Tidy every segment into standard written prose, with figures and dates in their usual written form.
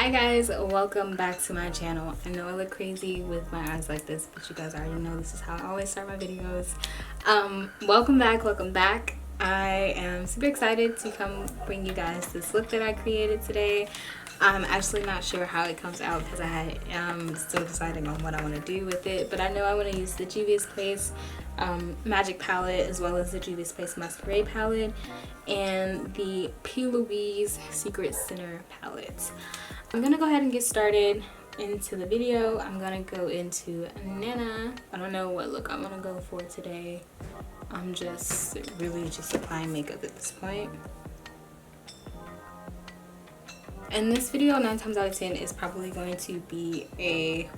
Hi guys, welcome back to my channel. I know I look crazy with my eyes like this, but you guys already know this is how I always start my videos. Welcome back. I am super excited to come bring you guys this look that I created today. I'm actually not sure how it comes out because I am still deciding on what I want to do with it, but I know I want to use the Juvia's Place Magic palette as well as the Juvia's Place Masquerade palette and the P.louise Secret Center palette. I'm gonna go ahead and get started into the video. I'm gonna go into Nana. I don't know what look I'm gonna go for today. I'm just really just applying makeup at this point. And this video 9 times out of 10 is probably going to be a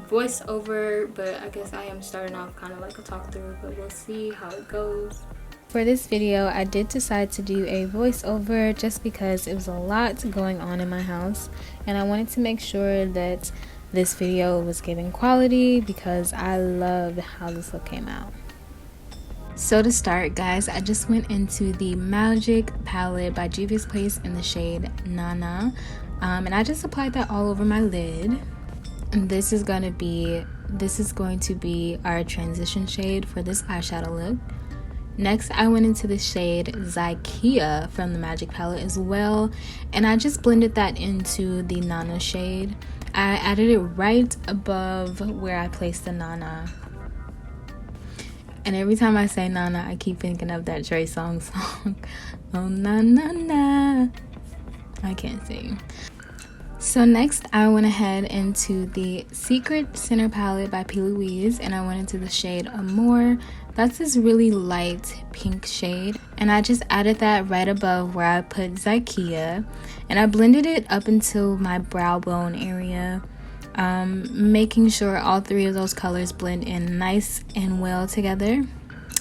voiceover, but I guess I am starting off kind of like a talk through, but we'll see how it goes. For this video, I did decide to do a voiceover just because it was a lot going on in my house and I wanted to make sure that this video was giving quality because I loved how this look came out. So to start, guys, I just went into the Magic palette by Juvia's Place in the shade Nana, and I just applied that all over my lid. And this is going to be our transition shade for this eyeshadow look. Next, I went into the shade SACHA from the Magic palette as well, and I just blended that into the Nana shade. I added it right above where I placed the Nana. And every time I say Nana, I keep thinking of that Trey song. Oh, na na na. I can't sing. So next, I went ahead into the Secret Center palette by P.louise, and I went into the shade Amour. That's this really light pink shade, and I just added that right above where I put SACHA, and I blended it up until my brow bone area, making sure all three of those colors blend in nice and well together.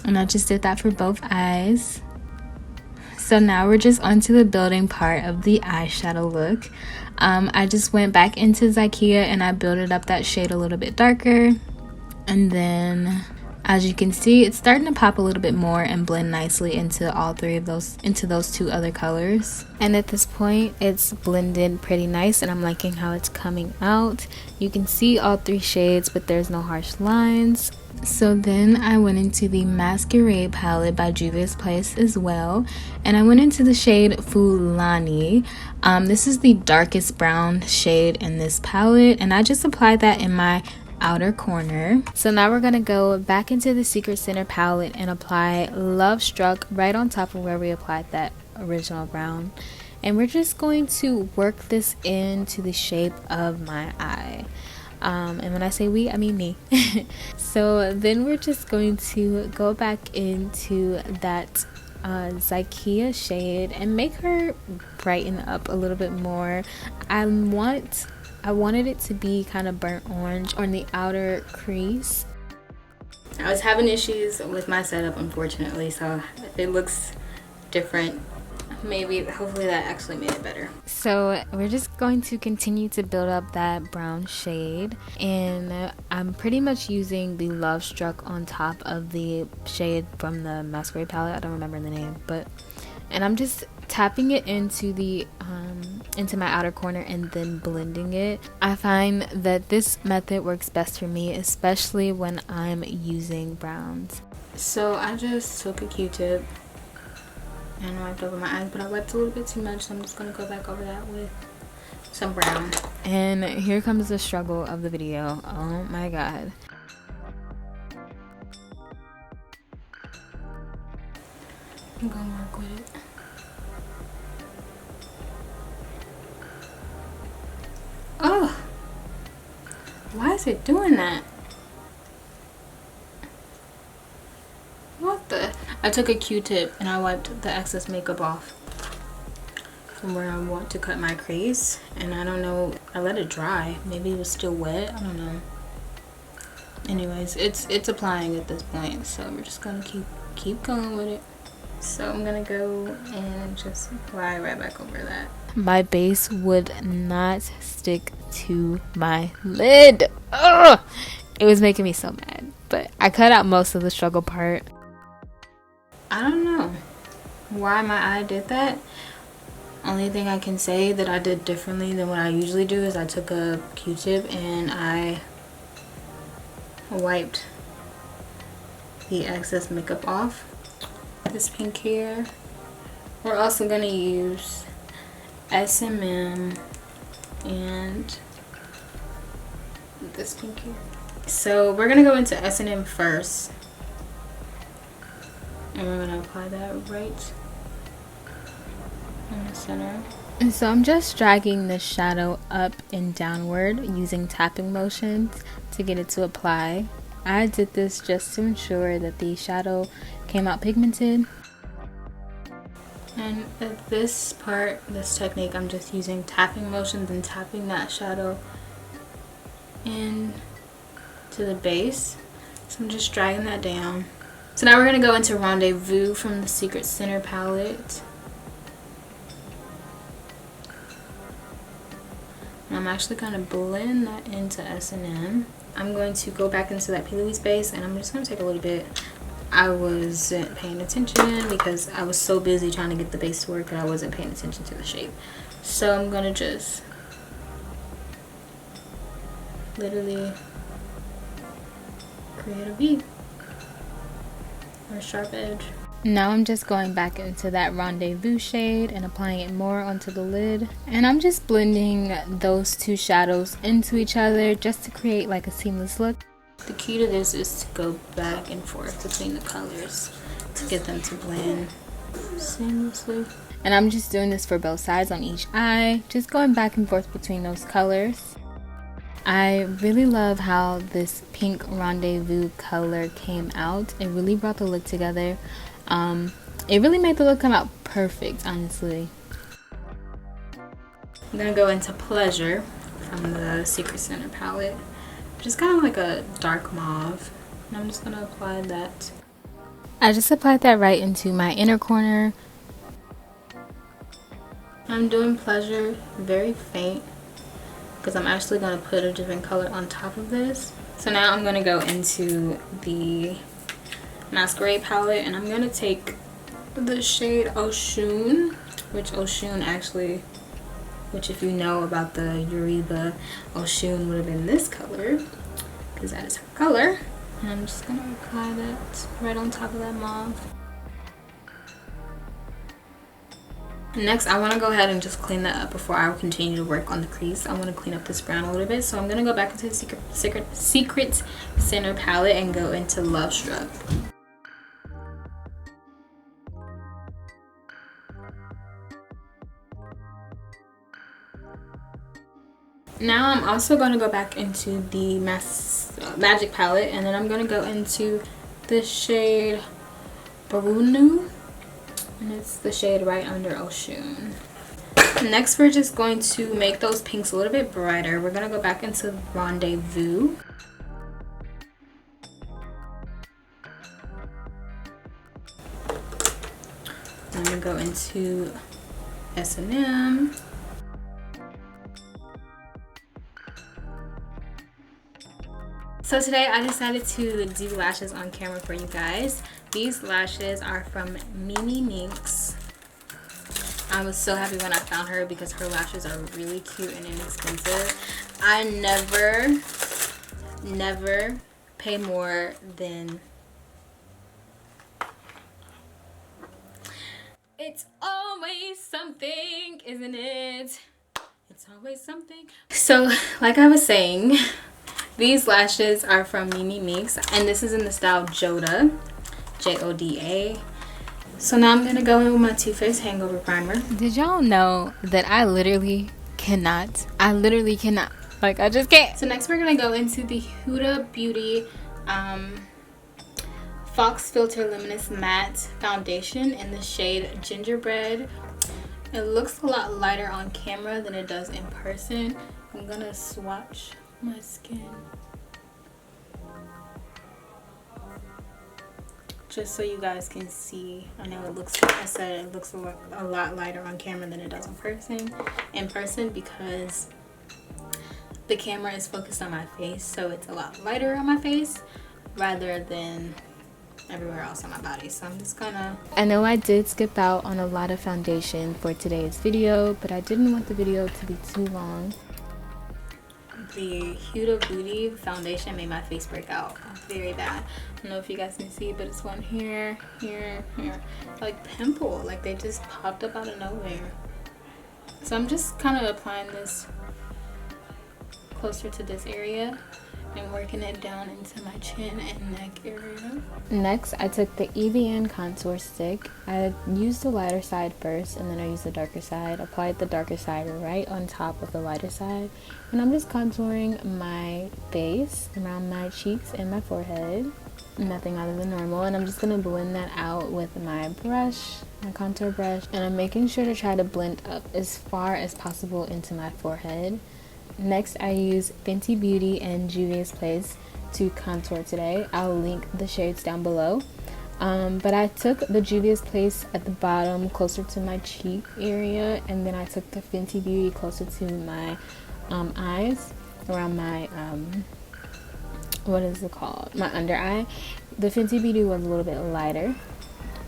And I just did that for both eyes. So now we're just onto the building part of the eyeshadow look. I just went back into SACHA and I built up that shade a little bit darker, and then as you can see, it's starting to pop a little bit more and blend nicely into all three of those, into those two other colors. And at this point, it's blended pretty nice and I'm liking how it's coming out. You can see all three shades, but there's no harsh lines. So then I went into the Masquerade palette by Juvia's Place as well, and I went into the shade Fulani. This is the darkest brown shade in this palette, and I just applied that in my outer corner. So now we're gonna go back into the Secret Center palette and apply Love Struck right on top of where we applied that original brown, and we're just going to work this into the shape of my eye. And when I say we, I mean me. So then we're just going to go back into that SACHA shade and make her brighten up a little bit more. I wanted it to be kind of burnt orange on the outer crease. I was having issues with my setup, unfortunately, so if it looks different, hopefully that actually made it better. So we're just going to continue to build up that brown shade, and I'm pretty much using the Love Struck on top of the shade from the Masquerade palette. I don't remember the name, and I'm just tapping it into the into my outer corner and then blending it. I find that this method works best for me, especially when I'm using browns. So I just took a Q-tip and wiped over my eyes, but I wiped a little bit too much, so I'm just gonna go back over that with some brown. And here comes the struggle of the video. Oh my god. I'm gonna work with it. Oh, why is it doing that? What the? I took a Q-tip and I wiped the excess makeup off from where I want to cut my crease, and I don't know, I let it dry. Maybe it was still wet, I don't know. Anyways, it's applying at this point, so we're just gonna keep going with it. So I'm gonna go and just apply right back over that. My base would not stick to my lid. Ugh! It was making me so mad, but I cut out most of the struggle part. I don't know why my eye did that, Only thing I can say that I did differently than what I usually do is I took a Q-tip and I wiped the excess makeup off. This pink here. We're also gonna use S&M and this pink here. So we're gonna go into S&M first, and we're gonna apply that right in the center. And so I'm just dragging the shadow up and downward using tapping motions to get it to apply. I did this just to ensure that the shadow came out pigmented. And at this part, this technique, I'm just using tapping motions and tapping that shadow in to the base. So I'm just dragging that down. So now we're going to go into Rendezvous from the Secret Center palette. And I'm actually going to blend that into S&M. I'm going to go back into that P.louise base, and I'm just going to take a little bit. I wasn't paying attention because I was so busy trying to get the base to work that I wasn't paying attention to the shape. So I'm going to just literally create a V or a sharp edge. Now I'm just going back into that Rendezvous shade and applying it more onto the lid. And I'm just blending those two shadows into each other just to create like a seamless look. The key to this is to go back and forth between the colors to get them to blend seamlessly. And I'm just doing this for both sides on each eye, just going back and forth between those colors. I really love how this pink Rendezvous color came out. It really brought the look together. It really made the look come out perfect, honestly. I'm gonna go into Pleasure from the Secret Center palette, which is kind of like a dark mauve. And I'm just gonna apply that. I just applied that right into my inner corner. I'm doing Pleasure very faint because I'm actually going to put a different color on top of this. So now I'm going to go into the Masquerade palette, and I'm going to take the shade Oshun, which if you know about the Eureba, Oshun would have been this color because that is her color. And I'm just going to apply that right on top of that mauve. Next, I want to go ahead and just clean that up before I continue to work on the crease. I want to clean up this brown a little bit, so I'm going to go back into the Secret Center palette and go into Love Struck. Now I'm also going to go back into the Magic palette, and then I'm going to go into the shade Barunu. And it's the shade right under Oshun. Next, we're just going to make those pinks a little bit brighter. We're going to go back into Rendezvous. I'm going to go into S&M. So today I decided to do lashes on camera for you guys. These lashes are from Mimi Minx. I was so happy when I found her because her lashes are really cute and inexpensive. I never pay more than... It's always something, isn't it? It's always something. So, like I was saying, these lashes are from Mimi Minx, and this is in the style Joda. Joda. So now I'm gonna go in with my Too Faced Hangover Primer. Did y'all know that I literally cannot, like I just can't. So next we're gonna go into the Huda Beauty Fox Filter Luminous Matte Foundation in the shade Gingerbread. It looks a lot lighter on camera than it does in person. I'm gonna swatch my skin just so you guys can see. I know it looks, like I said, it looks a lot lighter on camera than it does in person because the camera is focused on my face, so it's a lot lighter on my face rather than everywhere else on my body. So I'm just gonna... I know I did skip out on a lot of foundation for today's video, but I didn't want the video to be too long. The Huda Beauty foundation made my face break out very bad. I don't know if you guys can see, but it's one here, here, here. Like pimple, like they just popped up out of nowhere. So I'm just kind of applying this closer to this area and working it down into my chin and neck area. Next, I took the EBIN contour stick. I used the lighter side first, and then I used the darker side. Applied the darker side right on top of the lighter side, and I'm just contouring my face around my cheeks and my forehead. Nothing out of the normal, and I'm just gonna blend that out with my brush, my contour brush, and I'm making sure to try to blend up as far as possible into my forehead. Next, I use Fenty Beauty and Juvia's Place to contour today. I'll link the shades down below. But I took the Juvia's Place at the bottom closer to my cheek area, and then I took the Fenty Beauty closer to my eyes, around my what is it called, my under eye. The Fenty Beauty was a little bit lighter,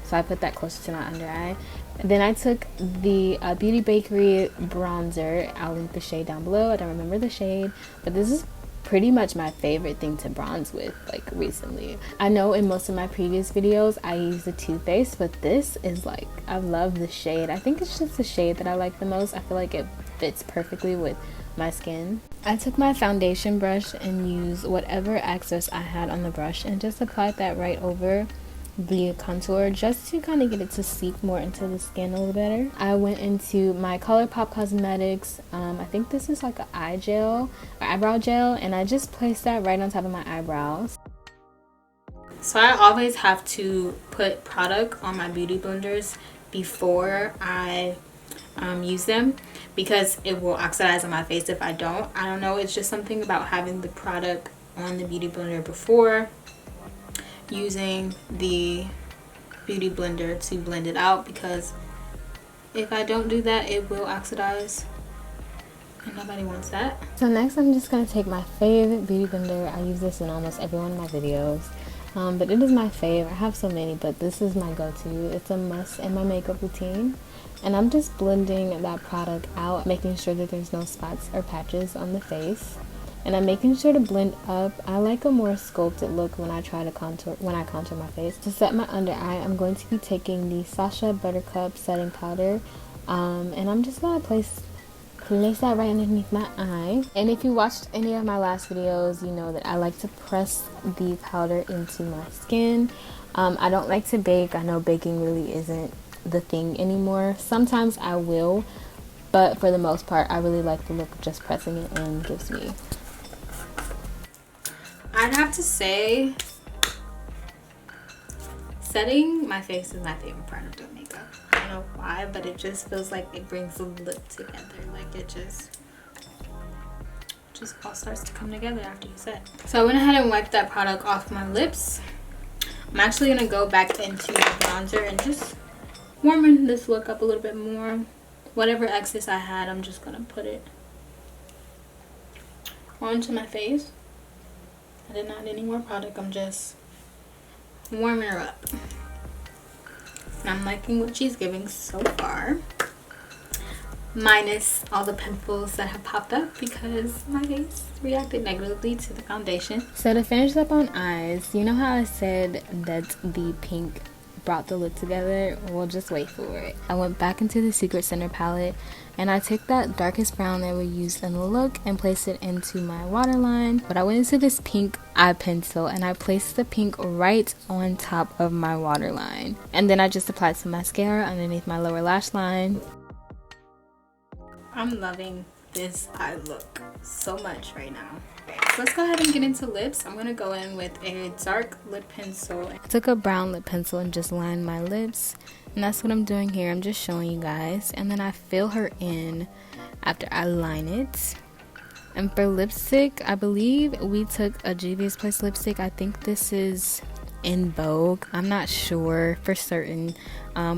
so I put that closer to my under eye. Then I took the Beauty Bakerie bronzer. I'll link the shade down below. I don't remember the shade, but this is pretty much my favorite thing to bronze with, like, recently. I know in most of my previous videos I use the Too Faced, but this is like, I love the shade. I think it's just the shade that I like the most. I feel like it fits perfectly with my skin. I took my foundation brush and used whatever excess I had on the brush and just applied that right over the contour, just to kind of get it to seep more into the skin a little better. I went into my Coloupop Cosmetics, I think this is like an eye gel or eyebrow gel, and I just placed that right on top of my eyebrows. So I always have to put product on my beauty blenders before I use them, because it will oxidize on my face if I don't. I don't know, it's just something about having the product on the beauty blender before using the beauty blender to blend it out, because if I don't do that, it will oxidize and nobody wants that. So next, I'm just going to take my favorite beauty blender. I use this in almost every one of my videos, but it is my favorite. I have so many, but this is my go-to. It's a must in my makeup routine, and I'm just blending that product out, making sure that there's no spots or patches on the face. And I'm making sure to blend up. I like a more sculpted look when I try to contour my face. To set my under eye, I'm going to be taking the SACHA Buttercup setting powder, and I'm just gonna place that right underneath my eye. And if you watched any of my last videos, you know that I like to press the powder into my skin. I don't like to bake. I know baking really isn't the thing anymore. Sometimes I will, but for the most part, I really like the look of just pressing it in. Gives me, I'd have to say, setting my face is my favorite part of doing makeup. I don't know why, but it just feels like it brings the look together. Like it just all starts to come together after you set. So I went ahead and wiped that product off my lips. I'm actually gonna go back into the bronzer and just warming this look up a little bit more. Whatever excess I had, I'm just gonna put it onto my face. I didn't add any more product. I'm just warming her up. And I'm liking what she's giving so far. Minus all the pimples that have popped up because my face reacted negatively to the foundation. So to finish up on eyes, you know how I said that the pink brought the look together? Well, just wait for it. I went back into the Secret Center palette and I took that darkest brown that we used in the look and placed it into my waterline. But I went into this pink eye pencil and I placed the pink right on top of my waterline. And then I just applied some mascara underneath my lower lash line. I'm loving this eye look so much right now. So let's go ahead and get into lips. I'm gonna go in with a dark lip pencil. I took a brown lip pencil and just lined my lips, and that's what I'm doing here. I'm just showing you guys, and then I fill her in after I line it. And for lipstick, I believe we took a Juvia's Place lipstick. I think this is In Vogue. I'm not sure for certain,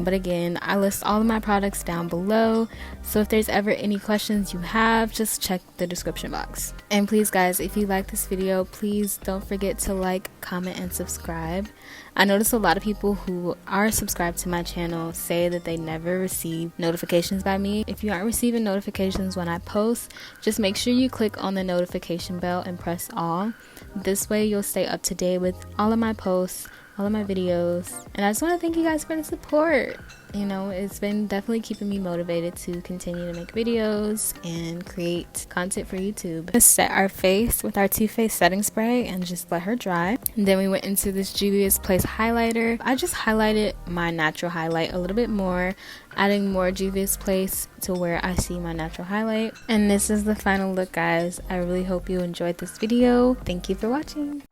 But again, I list all of my products down below, so if there's ever any questions you have, just check the description box. And please guys, if you like this video, please don't forget to like, comment, and subscribe. I notice a lot of people who are subscribed to my channel say that they never receive notifications by me. If you aren't receiving notifications when I post, just make sure you click on the notification bell and press all. This way you'll stay up to date with all of my posts, all of my videos. And I just want to thank you guys for the support. You know, it's been definitely keeping me motivated to continue to make videos and create content for YouTube. Just set our face with our Too Faced setting spray and just let her dry. And then we went into this Juvia's Place highlighter. I just highlighted my natural highlight a little bit more, adding more Juvia's Place to where I see my natural highlight. And this is the final look, guys. I really hope you enjoyed this video. Thank you for watching.